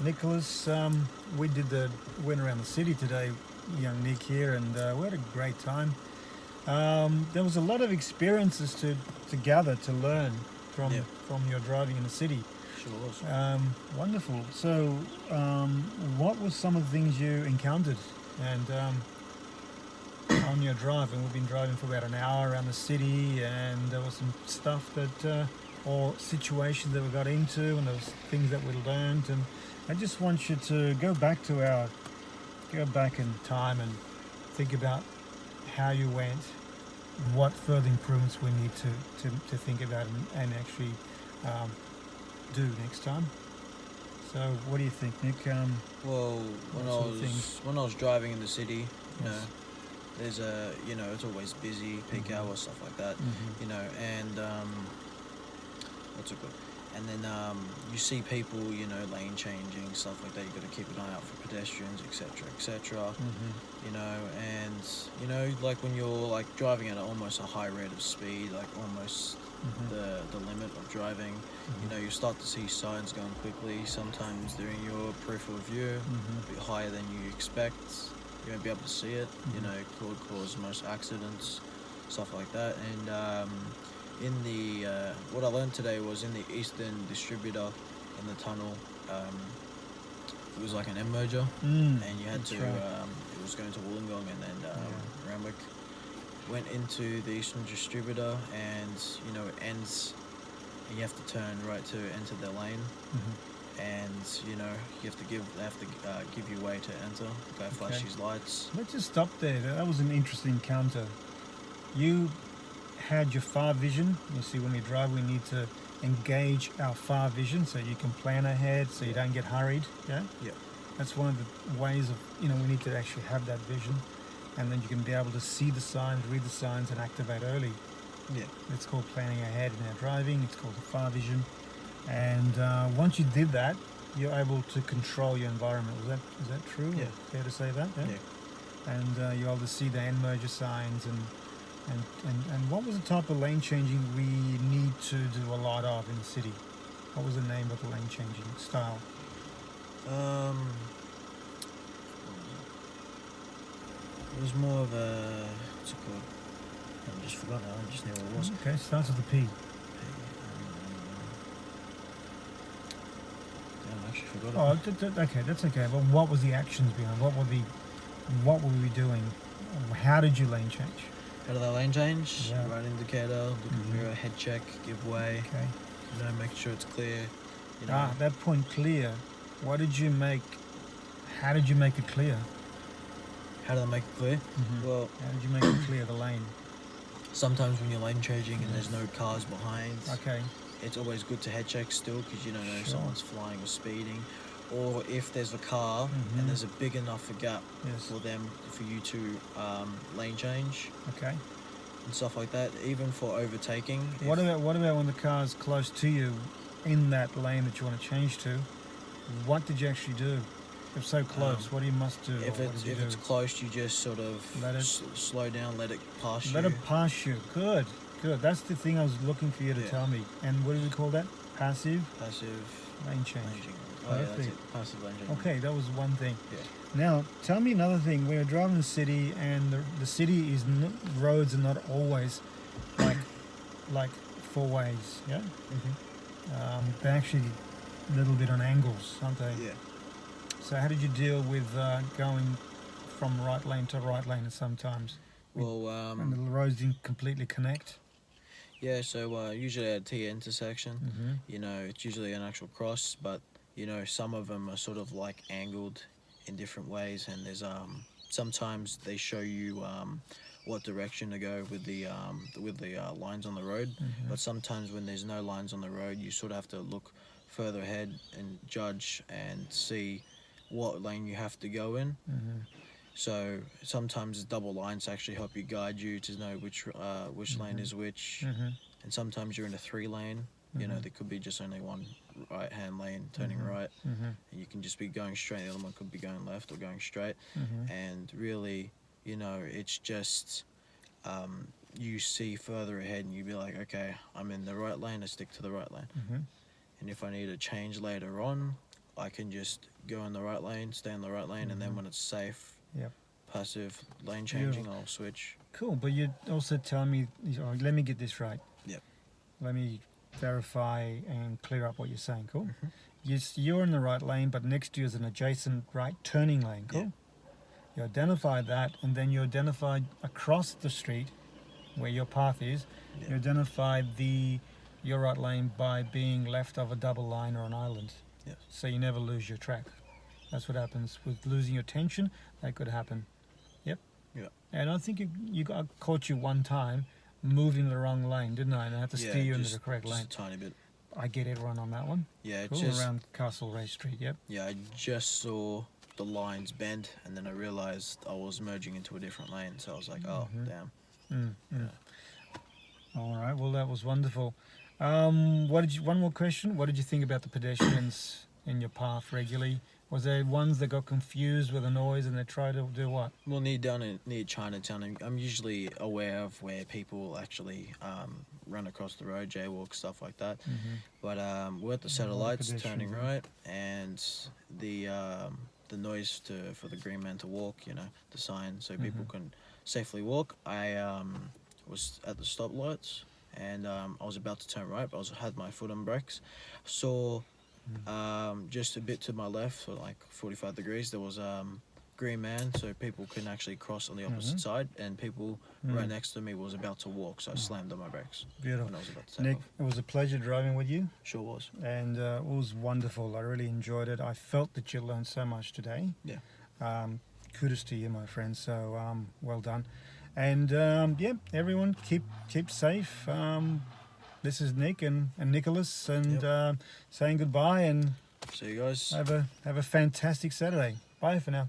Nicholas, we went around the city today, young Nick here, and we had a great time. There was a lot of experiences to gather, to learn from Yeah, from your driving in the city. sure was. Wonderful. So, what were some of the things you encountered and on your drive? And we've been driving for about an hour around the city, and there was some stuff or situations that we got into, and there was things that we learned. And I just want you to go back in time and think about how you went, what further improvements we need to think about and actually um, do next time. So, what do you think, Nick? Well, what sort of things? when I was driving in the city, Yes. there's it's always busy, peak hour, stuff like that, Mm-hmm. and what's it called? And then you see people, lane changing, stuff like that. You got to keep an eye out for pedestrians, etc., etc. Mm-hmm. And like when you're like driving at almost a high rate of speed, like almost Mm-hmm. the limit of driving, Mm-hmm. you start to see signs going quickly. Sometimes they're in your peripheral view, a bit Mm-hmm. higher than you expect. You won't be able to see it. Mm-hmm. It could cause most accidents, stuff like that. And in the what I learned today was in the eastern distributor in the tunnel. Um, it was like an M merger, and you had That's to. right. It was going to Wollongong and then Yeah. Randwick. Went into the eastern distributor, and it ends, and you have to turn right to enter the lane, Mm-hmm. and they have to give you way to enter. The guy flashes Okay. his lights. Let's just stop there. That was an interesting encounter. You had your far vision. You see, when we drive, we need to engage our far vision so you can plan ahead, so you Yeah. don't get hurried. Yeah, Yeah. that's one of the ways of we need to actually have that vision, and then you can be able to see the signs, read the signs, and activate early. Yeah. It's called planning ahead in our driving. It's called the far vision, and once you did that, you're able to control your environment. Is that true? Yeah. Or fair to say that? Yeah. Yeah. And you're able to see the end merger signs and what was the type of lane changing we need to do a lot of in the city? What was the name of the lane changing style? Um, it was more of a what's it called? I just forgot now. I just knew what it was. Okay, starts with a P. I actually forgot Oh, it. okay, that's okay. But what was the actions behind? What were we doing? How did you lane change? Out of the lane change, Yeah. right indicator, look in Mhm. the mirror, head check, give way. Okay. Make sure it's clear. That point clear. What did you make? How did you make it clear? How do they make it clear? Mm-hmm. Well, How did you make it clear the lane? sometimes when you're lane changing and there's no cars behind, Okay. it's always good to head check still, because you don't know if Sure. someone's flying or speeding, or if there's a car Mhm. and there's a big enough a gap Yes. for you to lane change Okay. and stuff like that. Even for overtaking. What about when the car's close to you in that lane that you want to change to? What did you actually do? If so close, what do you must do? If or what it's did you if do? it's close, you just sort of Let it- slow down, let it pass Let you. it pass you. Good. Good. That's the thing I was looking for you to Yeah. tell me. And what do we call that? Passive Passive lane change. ranging. Oh yeah, that's Perfect. it. Passive ranging. Okay, that was one thing. Yeah. Now, tell me another thing. We're driving the city, and the city roads are not always like like four ways. Yeah, they're actually a little bit on angles, aren't they? Yeah. So how did you deal with going from right lane to right lane sometimes Well, when the roads didn't completely connect? yeah. So usually at a T intersection, Mm-hmm. it's usually an actual cross, but some of them are sort of like angled in different ways, and there's sometimes they show you what direction to go with the lines on the road, Mm-hmm. but sometimes when there's no lines on the road, you sort of have to look further ahead and judge and see what lane you have to go in. Mm-hmm. So sometimes double lines actually help you guide you to know which lane is which, Mm-hmm. and sometimes you're in a 3 lane. Mm-hmm. There could be just only one right-hand lane turning Mm-hmm. right, Mm-hmm. and you can just be going straight. The other one could be going left or going straight, Mm-hmm. and really, it's just you see further ahead, and you be like, okay, I'm in the right lane. I stick to the right lane, Mm-hmm. and if I need to change later on, I can just go in the right lane, stay in the right lane, and then when it's safe, Yep. passive lane changing, Beautiful. I'll switch. Cool, but you also tell me, let me get this right. Yep. Let me verify and clear up what you're saying, cool? Mhm. Yes, you're in the right lane, but next to you is an adjacent right turning lane, cool? Yeah. You identify that, and then you identify across the street where your path is, Yeah. you identify your right lane by being left of a double line or an island. Yes. So you never lose your track. That's what happens with losing your tension. That could happen. Yep. Yeah. And I think I caught you one time moving the wrong lane, didn't I? And I had to steer you into the correct just lane. a tiny bit. I get everyone on that one. Yeah, it Cool. just Around Castle Ray Street. Yep. yeah, I just saw the lines bend, and then I realized I was merging into a different lane. So I was like, oh Mhm. damn. Mm. All right. Well, that was wonderful. One more question. What did you think about the pedestrians in your path regularly? Was there ones that got confused with the noise and they tried to do what? Well, near Chinatown, I'm usually aware of where people actually run across the road, jaywalk, stuff like that. Mm-hmm. But we're at the Yeah, a lot of satellites turning pedestrians, huh? right, and the noise for the green man to walk, the sign, so people Mhm. can safely walk. I was at the stoplights, and I was about to turn right, but I had my foot on brakes. Saw just a bit to my left, for like 45 degrees, there was green man, so people couldn't actually cross on the opposite Mhm. side, and people right next to me was about to walk, so I slammed on my brakes Beautiful. when I was about to take Nick, off. it was a pleasure driving with you, Sure was. and it was wonderful. I really enjoyed it. I felt that you learned so much today. Yeah. Kudos to you, my friend. So well done. And yeah, everyone keep safe. This is Nick and Nicholas, and saying goodbye, and See you guys. have a fantastic Saturday. Bye for now.